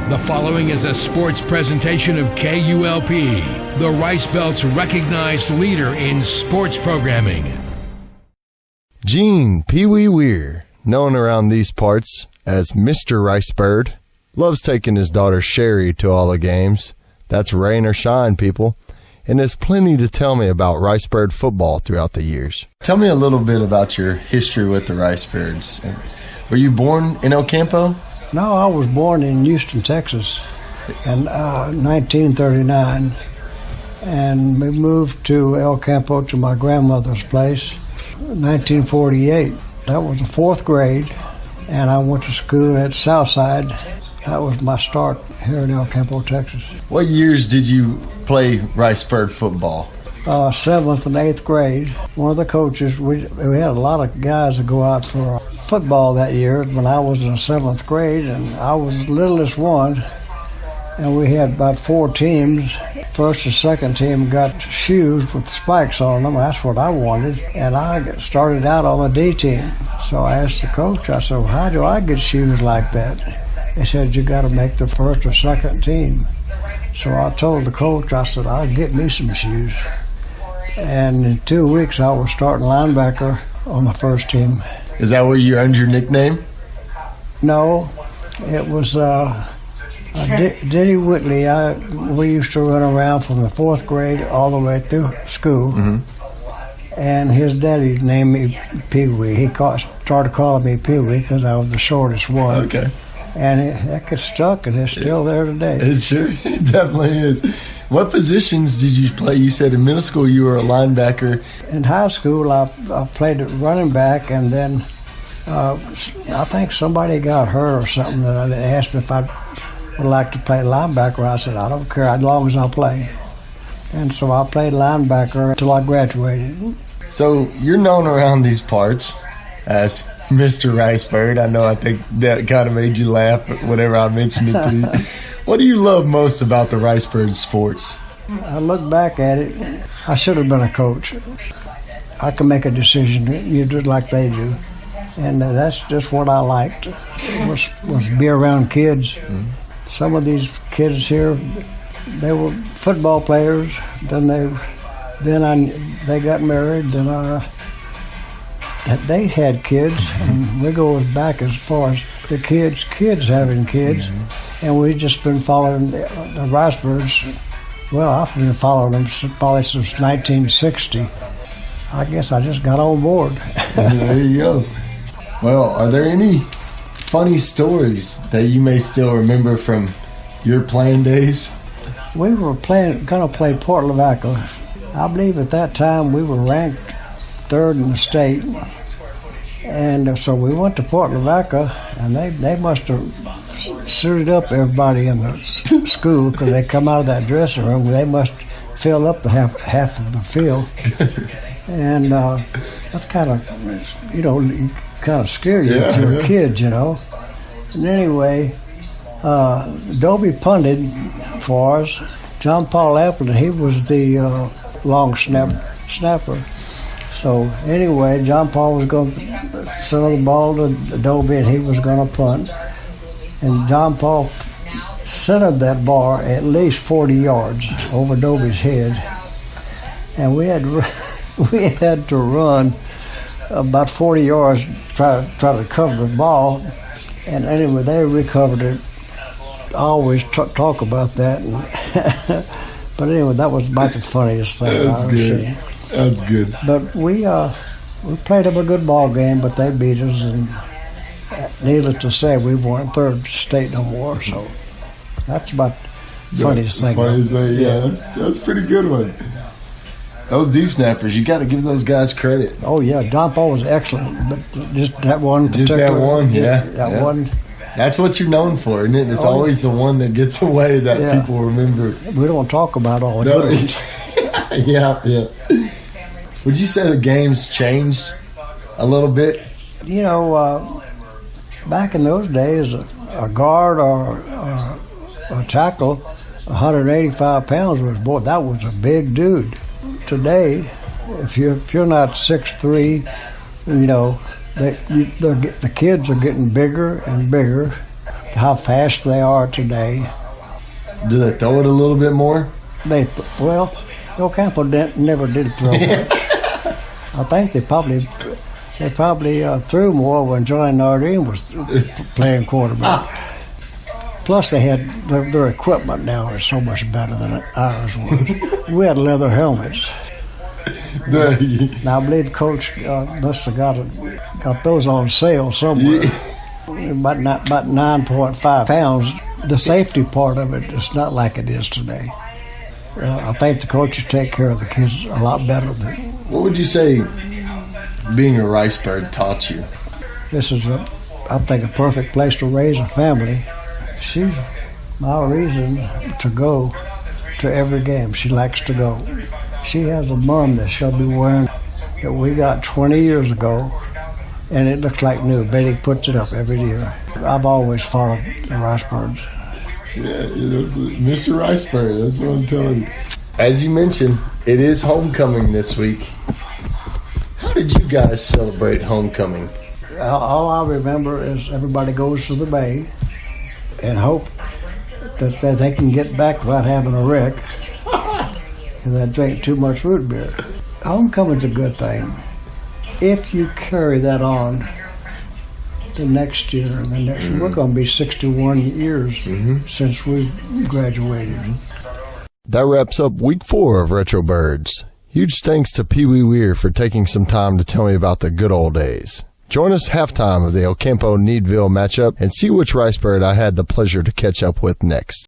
The following is a sports presentation of KULP, the Rice Belt's recognized leader in sports programming. Gene PeeWee Wier, known around these parts as Mr. Ricebird, loves taking his daughter Sherry to all the games. That's rain or shine, people. And there's plenty to tell me about Ricebird football throughout the years. Tell me a little bit about your history with the Ricebirds. Were you born in El Campo? No, I was born in Houston, Texas in 1939. And we moved to El Campo to my grandmother's place in 1948. That was the fourth grade, and I went to school at Southside. That was my start here in El Campo, Texas. What years did you play Ricebird football? 7th and 8th grade. One of the coaches, we had a lot of guys that go out for football that year when I was in the 7th grade, and I was the littlest one. And we had about 4 teams. First and second team got shoes with spikes on them. That's what I wanted. And I started out on the D team. So I asked the coach, I said, well, how do I get shoes like that? He said, you got to make the first or second team. So I told the coach, I said, I'll get me some shoes. And in 2 weeks, I was starting linebacker on the first team. Is that where you earned your nickname? No, it was Denny Whitley. We used to run around from the 4th grade all the way through school. Mm-hmm. And his daddy named me PeeWee. He started calling me PeeWee because I was the shortest one. Okay. And it got stuck, and it's still there today. It definitely is. What positions did you play? You said in middle school you were a linebacker. In high school, I played at running back, and then I think somebody got hurt or something. That they asked me if I would like to play linebacker. I said, I don't care, as long as I play. And so I played linebacker until I graduated. So you're known around these parts as Mr. Ricebird. I think that kind of made you laugh whenever I mentioned it to you. What do you love most about the Ricebird sports? I look back at it, I should have been a coach. I can make a decision, you do it like they do. And that's just what I liked, was be around kids. Mm-hmm. Some of these kids here, they were football players. Then they got married. Then they had kids, and we go back as far as the kids having kids. Mm-hmm. And we've just been following the Ricebirds. Well, I've been following them probably since 1960. I guess I just got on board. There you go. Well, are there any funny stories that you may still remember from your playing days? We were going to play Port Lavaca. I believe at that time we were ranked 3rd in the state. And so we went to Port Lavaca, and they must have suited up everybody in the school, because they come out of that dressing room. They must fill up the half of the field. And that's kind of, kind of scare you if you're a kid, And anyway, Dobie punted for us. John Paul Appleton, he was the long snapper. So anyway, John Paul was going to throw the ball to Dobie, and he was going to punt. And John Paul centered that bar at least 40 yards over Dobie's head. And we had to run about 40 yards try to cover the ball. And anyway, they recovered it. I always talk about that. But anyway, that was about the funniest thing I've ever seen. That's good. But we played them a good ball game, but they beat us, and needless to say, we weren't 3rd state no more. So that's about the funniest thing. Yeah, that's a pretty good one. Those deep snappers, you got to give those guys credit. Oh yeah, John Paul was excellent, but just that one. Just that one, that one. That's what you're known for, isn't it? It's always the one that gets away that people remember. We don't talk about all the good ones. Yeah. Would you say the game's changed a little bit? Back in those days, a guard or a tackle, 185 pounds that was a big dude. Today, if you're not 6'3", the kids are getting bigger and bigger. how fast they are today. Do they throw it a little bit more? Well, Ocampo never did throw much. I think they probably threw more when Johnny Nardine was playing quarterback. Plus, they had their equipment now is so much better than ours was. We had leather helmets. Now, I believe Coach must have got those on sale somewhere. About 9.5 pounds. The safety part of it is not like it is today. I think the coaches take care of the kids a lot better than. What would you say being a Ricebird taught you? This is, I think, a perfect place to raise a family. She's my reason to go to every game. She likes to go. She has a mum that she'll be wearing that we got 20 years ago, and it looks like new. Betty puts it up every year. I've always followed the Ricebirds. Yeah, that's Mr. Ricebird. That's what I'm telling you. As you mentioned, it is homecoming this week. How did you guys celebrate homecoming? All I remember is everybody goes to the bay and hope that they can get back without having a wreck and they drink too much root beer. Homecoming's a good thing. If you carry that on the next year and the next year, we're going to be 61 years since we graduated. That wraps up week 4 of Retro Birds. Huge thanks to PeeWee Wier for taking some time to tell me about the good old days. Join us halftime of the Ocampo-Needville matchup and see which Ricebird I had the pleasure to catch up with next.